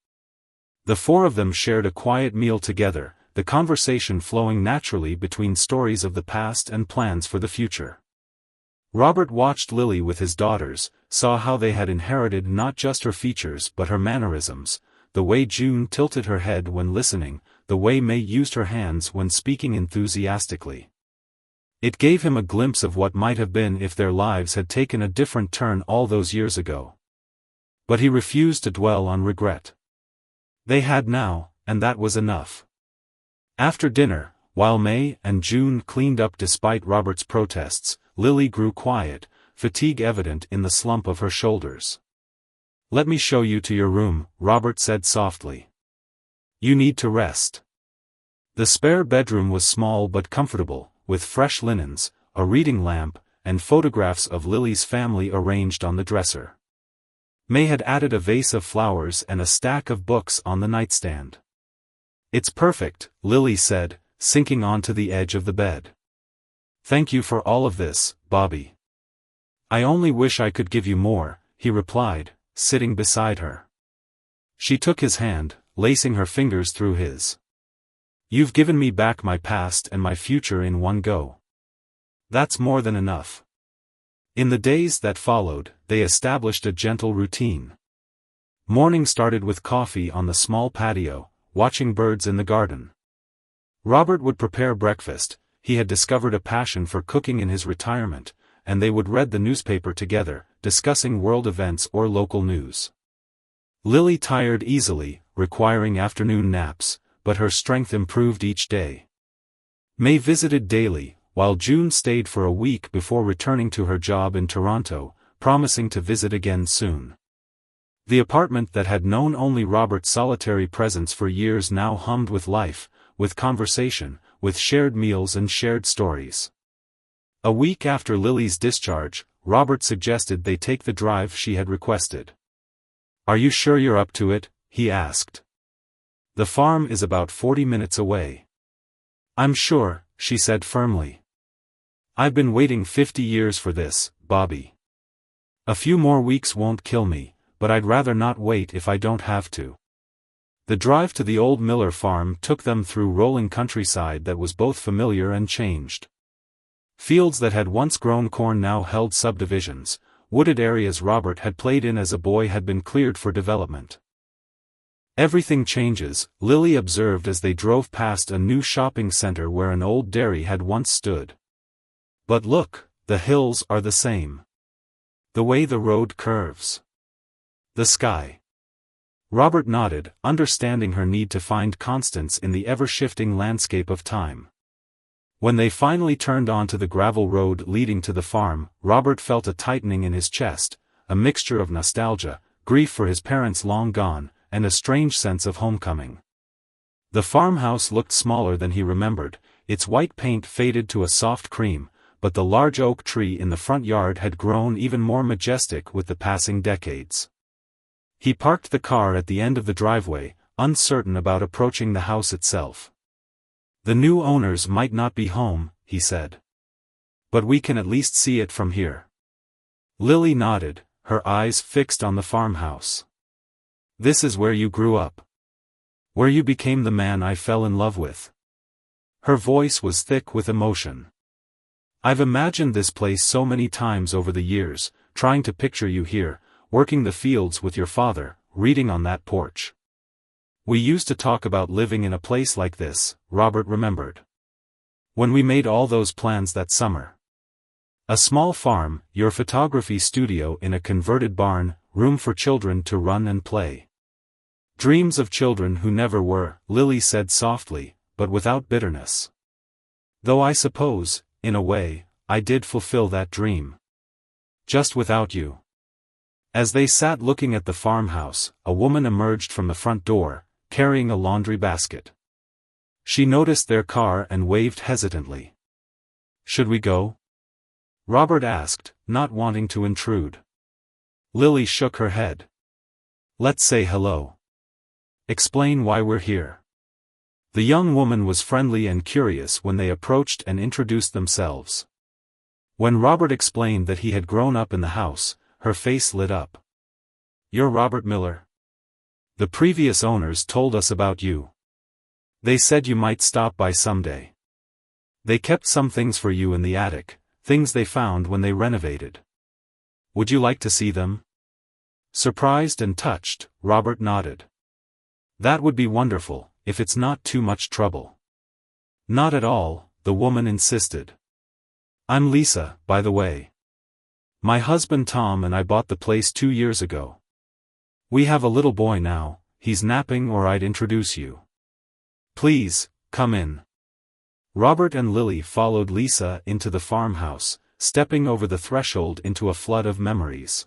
The four of them shared a quiet meal together, the conversation flowing naturally between stories of the past and plans for the future. Robert watched Lily with his daughters, saw how they had inherited not just her features but her mannerisms, the way June tilted her head when listening, the way May used her hands when speaking enthusiastically. It gave him a glimpse of what might have been if their lives had taken a different turn all those years ago. But he refused to dwell on regret. They had now, and that was enough. After dinner, while May and June cleaned up despite Robert's protests, Lily grew quiet, fatigue evident in the slump of her shoulders. "Let me show you to your room," Robert said softly. "You need to rest." The spare bedroom was small but comfortable, with fresh linens, a reading lamp, and photographs of Lily's family arranged on the dresser. May had added a vase of flowers and a stack of books on the nightstand. "It's perfect," Lily said, sinking onto the edge of the bed. "Thank you for all of this, Bobby." "I only wish I could give you more," he replied, sitting beside her. She took his hand, lacing her fingers through his. "You've given me back my past and my future in one go. That's more than enough." In the days that followed, they established a gentle routine. Morning started with coffee on the small patio, watching birds in the garden. Robert would prepare breakfast. He had discovered a passion for cooking in his retirement, and they would read the newspaper together, discussing world events or local news. Lily tired easily, requiring afternoon naps, but her strength improved each day. May visited daily, while June stayed for a week before returning to her job in Toronto, promising to visit again soon. The apartment that had known only Robert's solitary presence for years now hummed with life, with conversation, with shared meals and shared stories. A week after Lily's discharge, Robert suggested they take the drive she had requested. "Are you sure you're up to it?" he asked. "The farm is about 40 minutes away." "I'm sure," she said firmly. I've been waiting 50 years for this, Bobby. A few more weeks won't kill me, but I'd rather not wait if I don't have to. The drive to the old Miller farm took them through rolling countryside that was both familiar and changed. Fields that had once grown corn now held subdivisions, wooded areas Robert had played in as a boy had been cleared for development. Everything changes, Lily observed as they drove past a new shopping center where an old dairy had once stood. But look, the hills are the same. The way the road curves. The sky. Robert nodded, understanding her need to find constants in the ever-shifting landscape of time. When they finally turned onto the gravel road leading to the farm, Robert felt a tightening in his chest, a mixture of nostalgia, grief for his parents long gone, and a strange sense of homecoming. The farmhouse looked smaller than he remembered, its white paint faded to a soft cream, but the large oak tree in the front yard had grown even more majestic with the passing decades. He parked the car at the end of the driveway, uncertain about approaching the house itself. The new owners might not be home, he said. But we can at least see it from here. Lily nodded, her eyes fixed on the farmhouse. This is where you grew up. Where you became the man I fell in love with. Her voice was thick with emotion. I've imagined this place so many times over the years, trying to picture you here, working the fields with your father, reading on that porch. We used to talk about living in a place like this, Robert remembered. When we made all those plans that summer. A small farm, your photography studio in a converted barn, room for children to run and play. Dreams of children who never were, Lily said softly, but without bitterness. Though I suppose, in a way, I did fulfill that dream. Just without you. As they sat looking at the farmhouse, a woman emerged from the front door, carrying a laundry basket. She noticed their car and waved hesitantly. Should we go? Robert asked, not wanting to intrude. Lily shook her head. Let's say hello. Explain why we're here. The young woman was friendly and curious when they approached and introduced themselves. When Robert explained that he had grown up in the house, her face lit up. You're Robert Miller? The previous owners told us about you. They said you might stop by someday. They kept some things for you in the attic, things they found when they renovated. Would you like to see them? Surprised and touched, Robert nodded. That would be wonderful, if it's not too much trouble. Not at all, the woman insisted. I'm Lisa, by the way. My husband Tom and I bought the place 2 years ago. We have a little boy now, he's napping or I'd introduce you. Please, come in. Robert and Lily followed Lisa into the farmhouse, stepping over the threshold into a flood of memories.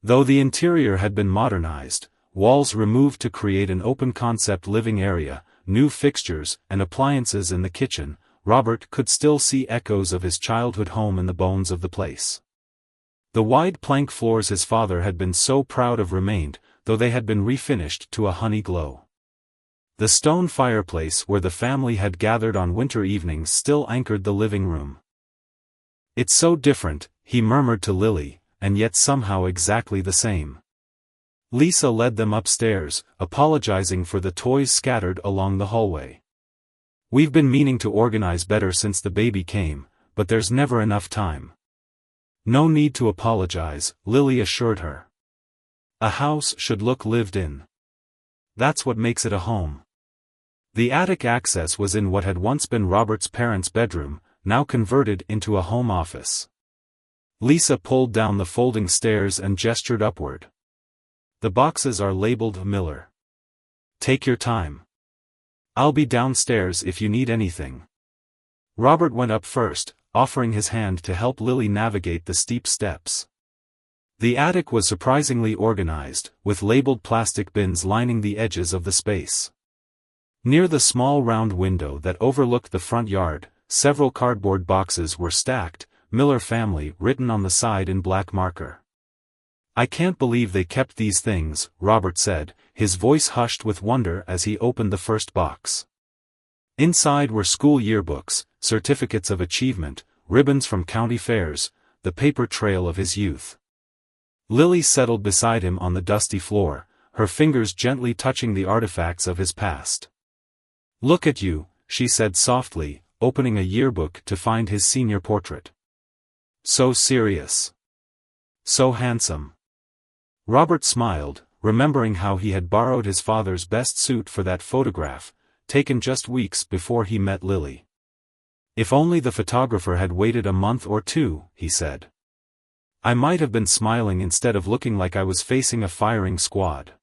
Though the interior had been modernized, walls removed to create an open-concept living area, new fixtures and appliances in the kitchen, Robert could still see echoes of his childhood home in the bones of the place. The wide plank floors his father had been so proud of remained, though they had been refinished to a honey glow. The stone fireplace where the family had gathered on winter evenings still anchored the living room. It's so different, he murmured to Lily, and yet somehow exactly the same. Lisa led them upstairs, apologizing for the toys scattered along the hallway. We've been meaning to organize better since the baby came, but there's never enough time. No need to apologize, Lily assured her. A house should look lived in. That's what makes it a home. The attic access was in what had once been Robert's parents' bedroom, now converted into a home office. Lisa pulled down the folding stairs and gestured upward. The boxes are labeled Miller. Take your time. I'll be downstairs if you need anything. Robert went up first, offering his hand to help Lily navigate the steep steps. The attic was surprisingly organized, with labeled plastic bins lining the edges of the space. Near the small round window that overlooked the front yard, several cardboard boxes were stacked, Miller family written on the side in black marker. I can't believe they kept these things, Robert said, his voice hushed with wonder as he opened the first box. Inside were school yearbooks, certificates of achievement, ribbons from county fairs, the paper trail of his youth. Lily settled beside him on the dusty floor, her fingers gently touching the artifacts of his past. "Look at you," she said softly, opening a yearbook to find his senior portrait. "So serious. So handsome." Robert smiled, remembering how he had borrowed his father's best suit for that photograph, taken just weeks before he met Lily. "If only the photographer had waited a month or two," he said. "I might have been smiling instead of looking like I was facing a firing squad."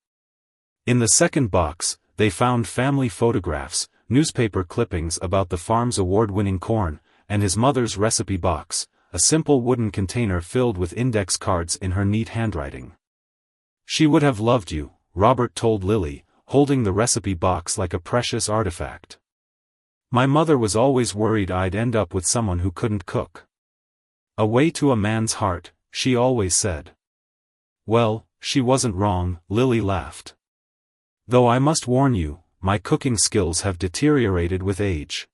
In the second box, they found family photographs, newspaper clippings about the farm's award-winning corn, and his mother's recipe box, a simple wooden container filled with index cards in her neat handwriting. "She would have loved you," Robert told Lily, holding the recipe box like a precious artifact. "My mother was always worried I'd end up with someone who couldn't cook. A way to a man's heart, she always said." "Well, she wasn't wrong," Lily laughed. "Though I must warn you, my cooking skills have deteriorated with age.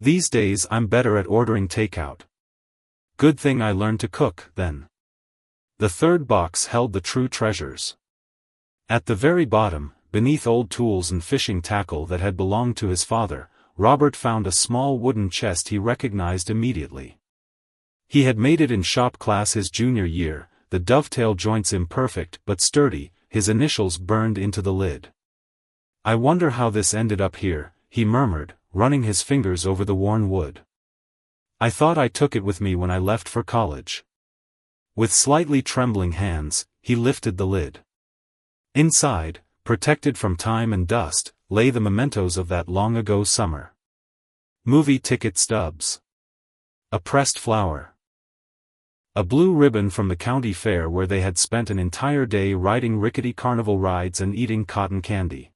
These days I'm better at ordering takeout. Good thing I learned to cook, then." The third box held the true treasures. At the very bottom, beneath old tools and fishing tackle that had belonged to his father, Robert found a small wooden chest he recognized immediately. He had made it in shop class his junior year, the dovetail joints imperfect but sturdy, his initials burned into the lid. "I wonder how this ended up here," he murmured, running his fingers over the worn wood. "I thought I took it with me when I left for college." With slightly trembling hands, he lifted the lid. Inside, protected from time and dust, lay the mementos of that long-ago summer. Movie ticket stubs. A pressed flower. A blue ribbon from the county fair where they had spent an entire day riding rickety carnival rides and eating cotton candy.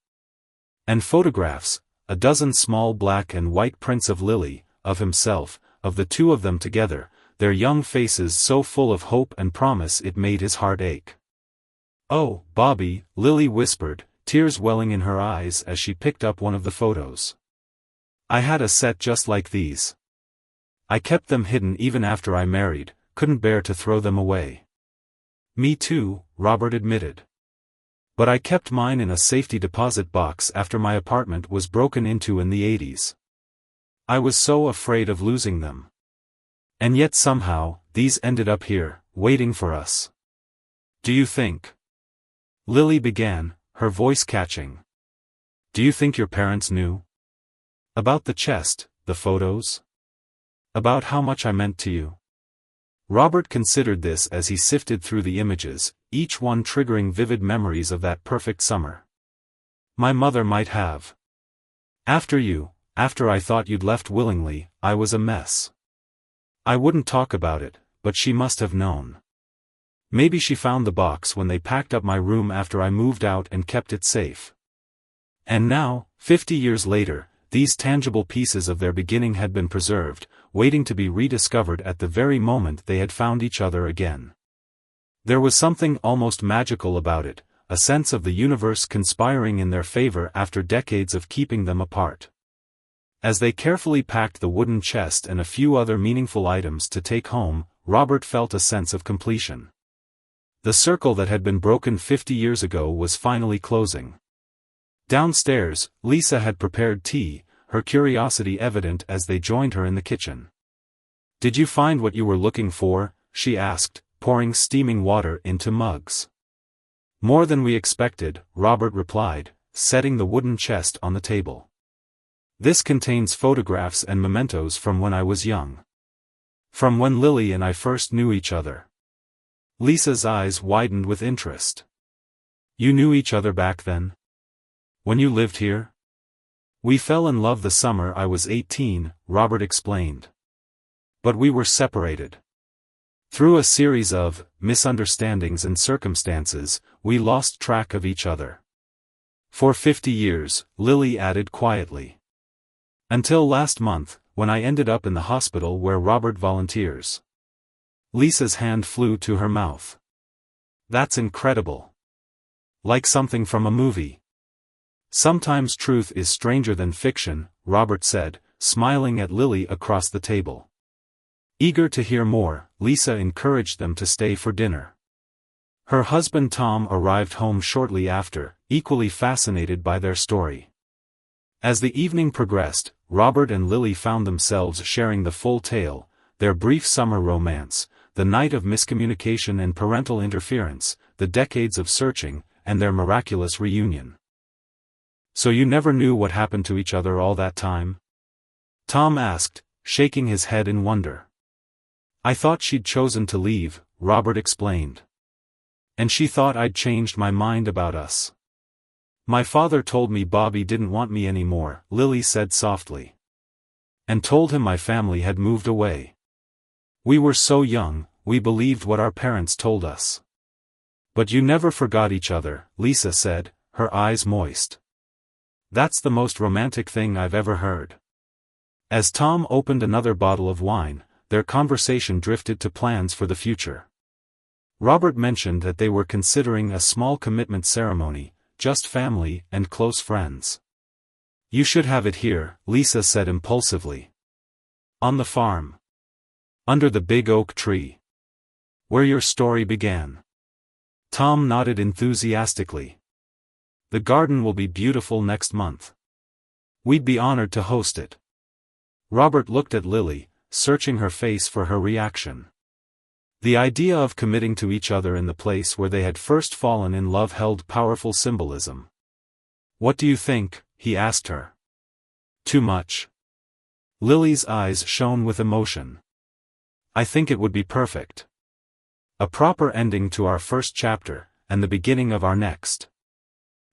And photographs, a dozen small black and white prints of Lily, of himself, of the two of them together, their young faces so full of hope and promise it made his heart ache. "Oh, Bobby," Lily whispered, tears welling in her eyes as she picked up one of the photos. "I had a set just like these. I kept them hidden even after I married, couldn't bear to throw them away." "Me too," Robert admitted. "But I kept mine in a safety deposit box after my apartment was broken into in the 80s. I was so afraid of losing them. And yet somehow, these ended up here, waiting for us. Do you think?" Lily began, her voice catching. "Do you think your parents knew? About the chest, the photos? About how much I meant to you?" Robert considered this as he sifted through the images, each one triggering vivid memories of that perfect summer. "My mother might have. After I thought you'd left willingly, I was a mess. I wouldn't talk about it, but she must have known. Maybe she found the box when they packed up my room after I moved out and kept it safe. And now, 50 years later, these tangible pieces of their beginning had been preserved, waiting to be rediscovered at the very moment they had found each other again. There was something almost magical about it, a sense of the universe conspiring in their favor after decades of keeping them apart. As they carefully packed the wooden chest and a few other meaningful items to take home, Robert felt a sense of completion. The circle that had been broken 50 years ago was finally closing. Downstairs, Lisa had prepared tea, her curiosity evident as they joined her in the kitchen. "Did you find what you were looking for?" she asked, pouring steaming water into mugs. "More than we expected," Robert replied, setting the wooden chest on the table. "This contains photographs and mementos from when I was young. From when Lily and I first knew each other." Lisa's eyes widened with interest. "You knew each other back then? When you lived here?" "We fell in love the summer I was 18, Robert explained. "But we were separated. Through a series of misunderstandings and circumstances, we lost track of each other. For 50 years, Lily added quietly. Until last month, when I ended up in the hospital where Robert volunteers." Lisa's hand flew to her mouth. "That's incredible. Like something from a movie." "Sometimes truth is stranger than fiction," Robert said, smiling at Lily across the table. Eager to hear more, Lisa encouraged them to stay for dinner. Her husband Tom arrived home shortly after, equally fascinated by their story. As the evening progressed, Robert and Lily found themselves sharing the full tale, their brief summer romance, the night of miscommunication and parental interference, the decades of searching, and their miraculous reunion. "So you never knew what happened to each other all that time?" Tom asked, shaking his head in wonder. "I thought she'd chosen to leave," Robert explained. "And she thought I'd changed my mind about us. My father told me Bobby didn't want me anymore," Lily said softly. "And told him my family had moved away. We were so young, we believed what our parents told us." "But you never forgot each other," Lisa said, her eyes moist. "That's the most romantic thing I've ever heard." As Tom opened another bottle of wine, their conversation drifted to plans for the future. Robert mentioned that they were considering a small commitment ceremony, just family and close friends. "You should have it here," Lisa said impulsively. "On the farm. Under the big oak tree. Where your story began." Tom nodded enthusiastically. "The garden will be beautiful next month. We'd be honored to host it." Robert looked at Lily, searching her face for her reaction. The idea of committing to each other in the place where they had first fallen in love held powerful symbolism. "What do you think?" he asked her. "Too much?" Lily's eyes shone with emotion. "I think it would be perfect. A proper ending to our first chapter, and the beginning of our next."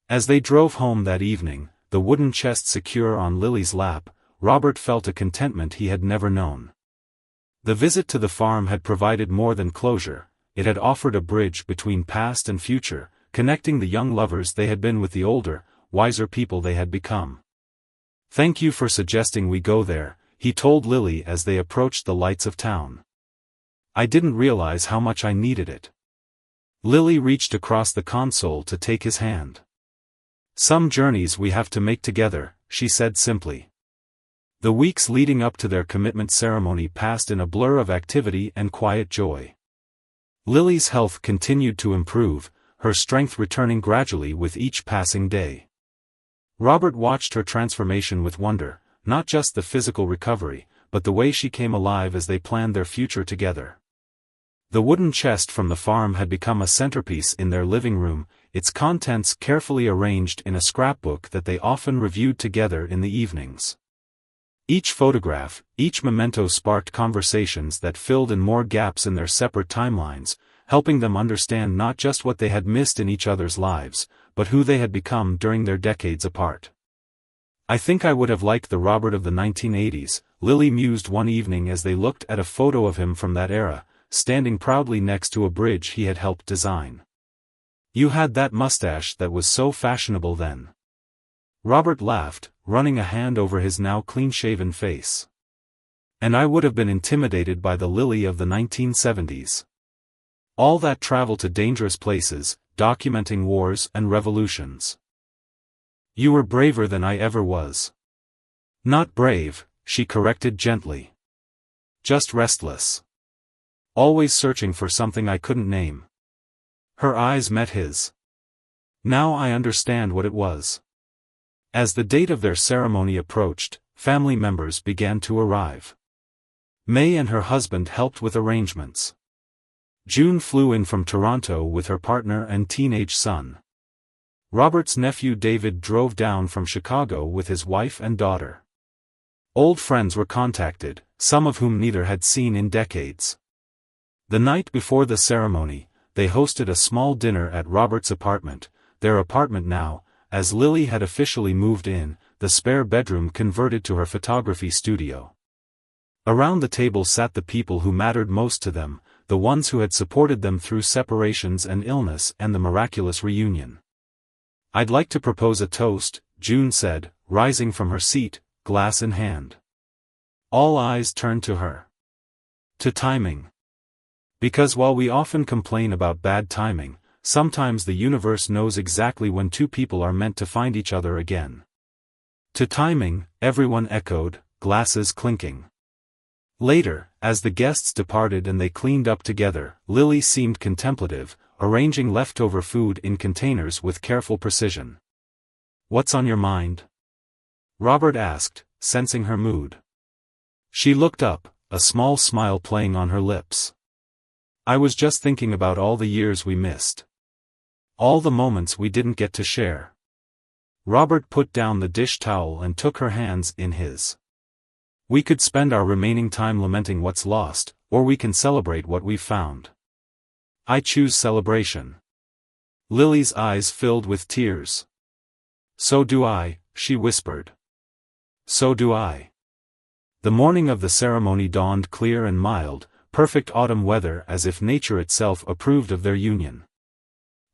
As they drove home that evening, the wooden chest secure on Lily's lap, Robert felt a contentment he had never known. The visit to the farm had provided more than closure, it had offered a bridge between past and future, connecting the young lovers they had been with the older, wiser people they had become. "Thank you for suggesting we go there," he told Lily as they approached the lights of town. "I didn't realize how much I needed it." Lily reached across the console to take his hand. "Some journeys we have to make together," she said simply. The weeks leading up to their commitment ceremony passed in a blur of activity and quiet joy. Lily's health continued to improve, her strength returning gradually with each passing day. Robert watched her transformation with wonder, not just the physical recovery, but the way she came alive as they planned their future together. The wooden chest from the farm had become a centerpiece in their living room, its contents carefully arranged in a scrapbook that they often reviewed together in the evenings. Each photograph, each memento sparked conversations that filled in more gaps in their separate timelines, helping them understand not just what they had missed in each other's lives, but who they had become during their decades apart. "I think I would have liked the Robert of the 1980s, Lily mused one evening as they looked at a photo of him from that era, standing proudly next to a bridge he had helped design. "You had that mustache that was so fashionable then." Robert laughed, running a hand over his now clean-shaven face. "And I would have been intimidated by the Lily of the 1970s. All that travel to dangerous places, documenting wars and revolutions. You were braver than I ever was." "Not brave," she corrected gently. "Just restless. Always searching for something I couldn't name." Her eyes met his. "Now I understand what it was." As the date of their ceremony approached, family members began to arrive. May and her husband helped with arrangements. June flew in from Toronto with her partner and teenage son. Robert's nephew David drove down from Chicago with his wife and daughter. Old friends were contacted, some of whom neither had seen in decades. The night before the ceremony, they hosted a small dinner at Robert's apartment, their apartment now, as Lily had officially moved in, the spare bedroom converted to her photography studio. Around the table sat the people who mattered most to them, the ones who had supported them through separations and illness and the miraculous reunion. "I'd like to propose a toast," June said, rising from her seat, glass in hand. All eyes turned to her. "To timing. Because while we often complain about bad timing, sometimes the universe knows exactly when two people are meant to find each other again." "To timing," everyone echoed, glasses clinking. Later, as the guests departed and they cleaned up together, Lily seemed contemplative, arranging leftover food in containers with careful precision. "What's on your mind?" Robert asked, sensing her mood. She looked up, a small smile playing on her lips. "I was just thinking about all the years we missed. All the moments we didn't get to share." Robert put down the dish towel and took her hands in his. "We could spend our remaining time lamenting what's lost, or we can celebrate what we've found." "I choose celebration." Lily's eyes filled with tears. "So do I," she whispered. "So do I." The morning of the ceremony dawned clear and mild, perfect autumn weather, as if nature itself approved of their union.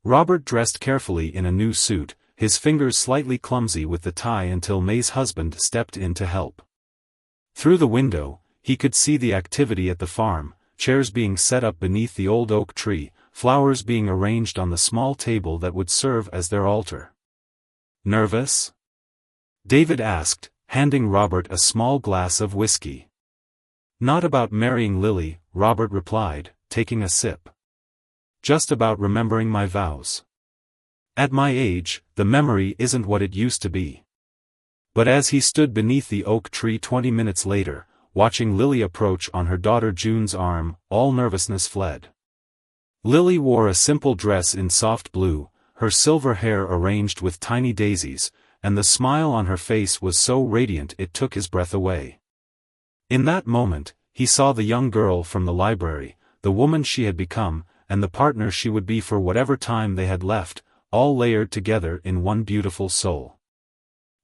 Robert dressed carefully in a new suit, his fingers slightly clumsy with the tie until May's husband stepped in to help. Through the window, he could see the activity at the farm, chairs being set up beneath the old oak tree, flowers being arranged on the small table that would serve as their altar. "Nervous?" David asked, handing Robert a small glass of whiskey. "Not about marrying Lily," Robert replied, taking a sip. "Just about remembering my vows. At my age, the memory isn't what it used to be." But as he stood beneath the oak tree 20 minutes later, watching Lily approach on her daughter June's arm, all nervousness fled. Lily wore a simple dress in soft blue, her silver hair arranged with tiny daisies, and the smile on her face was so radiant it took his breath away. In that moment, he saw the young girl from the library, the woman she had become, and the partner she would be for whatever time they had left, all layered together in one beautiful soul.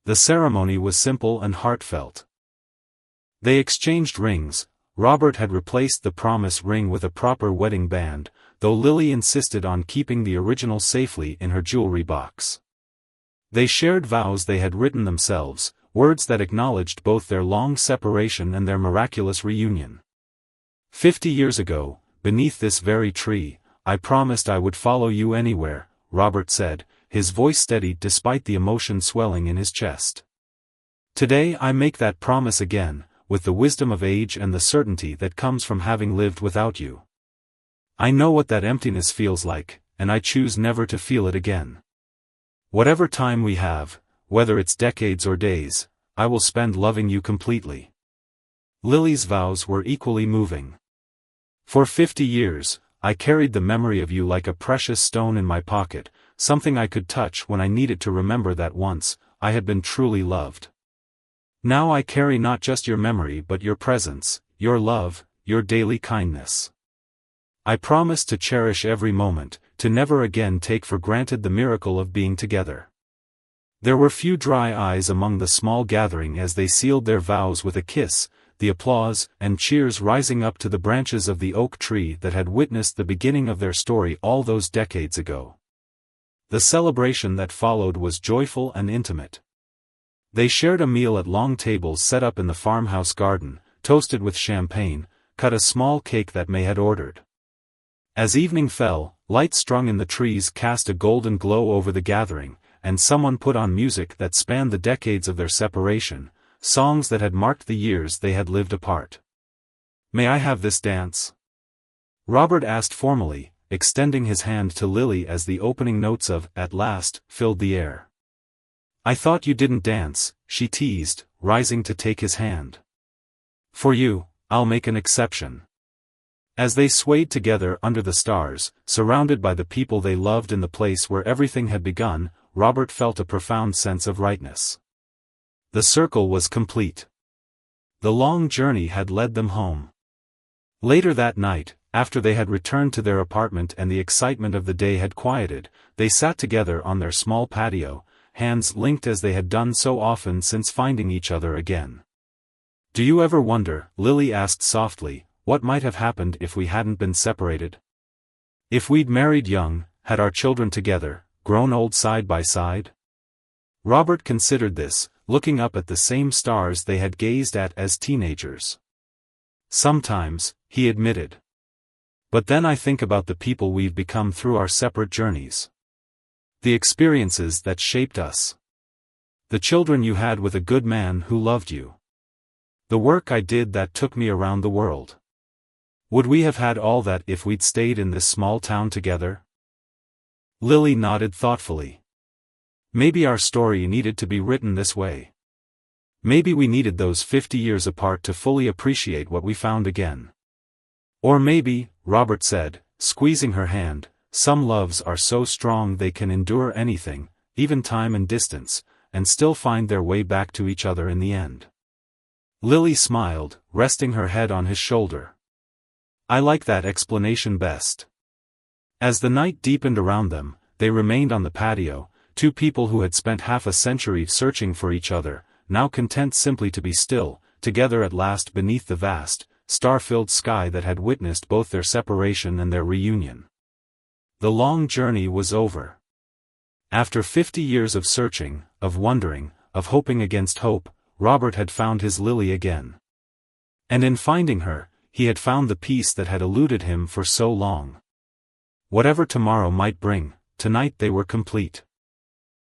The ceremony was simple and heartfelt. They exchanged rings. Robert had replaced the promise ring with a proper wedding band, though Lily insisted on keeping the original safely in her jewelry box. They shared vows they had written themselves, words that acknowledged both their long separation and their miraculous reunion. 50 years ago, beneath this very tree, I promised I would follow you anywhere, Robert said, his voice steady despite the emotion swelling in his chest. Today I make that promise again, with the wisdom of age and the certainty that comes from having lived without you. I know what that emptiness feels like, and I choose never to feel it again. Whatever time we have, whether it's decades or days, I will spend loving you completely. Lily's vows were equally moving. For 50 years, I carried the memory of you like a precious stone in my pocket, something I could touch when I needed to remember that once, I had been truly loved. Now I carry not just your memory but your presence, your love, your daily kindness. I promise to cherish every moment, to never again take for granted the miracle of being together. There were few dry eyes among the small gathering as they sealed their vows with a kiss, the applause and cheers rising up to the branches of the oak tree that had witnessed the beginning of their story all those decades ago. The celebration that followed was joyful and intimate. They shared a meal at long tables set up in the farmhouse garden, toasted with champagne, cut a small cake that May had ordered. As evening fell, lights strung in the trees cast a golden glow over the gathering, and someone put on music that spanned the decades of their separation, songs that had marked the years they had lived apart. "May I have this dance?" Robert asked formally, extending his hand to Lily as the opening notes of "At Last" filled the air. "I thought you didn't dance," she teased, rising to take his hand. "For you, I'll make an exception." As they swayed together under the stars, surrounded by the people they loved in the place where everything had begun, Robert felt a profound sense of rightness. The circle was complete. The long journey had led them home. Later that night, after they had returned to their apartment and the excitement of the day had quieted, they sat together on their small patio, hands linked as they had done so often since finding each other again. "Do you ever wonder," Lily asked softly, "what might have happened if we hadn't been separated? If we'd married young, had our children together, grown old side by side?" Robert considered this, looking up at the same stars they had gazed at as teenagers. "Sometimes," he admitted. "But then I think about the people we've become through our separate journeys. The experiences that shaped us. The children you had with a good man who loved you. The work I did that took me around the world. Would we have had all that if we'd stayed in this small town together? Lily nodded thoughtfully. Maybe our story needed to be written this way. Maybe we needed those 50 years apart to fully appreciate what we found again. Or maybe, Robert said, squeezing her hand, some loves are so strong they can endure anything, even time and distance, and still find their way back to each other in the end. Lily smiled, resting her head on his shoulder. I like that explanation best. As the night deepened around them, they remained on the patio, two people who had spent half a century searching for each other, now content simply to be still, together at last beneath the vast, star-filled sky that had witnessed both their separation and their reunion. The long journey was over. After 50 years of searching, of wondering, of hoping against hope, Robert had found his Lily again. And in finding her, he had found the peace that had eluded him for so long. Whatever tomorrow might bring, tonight they were complete.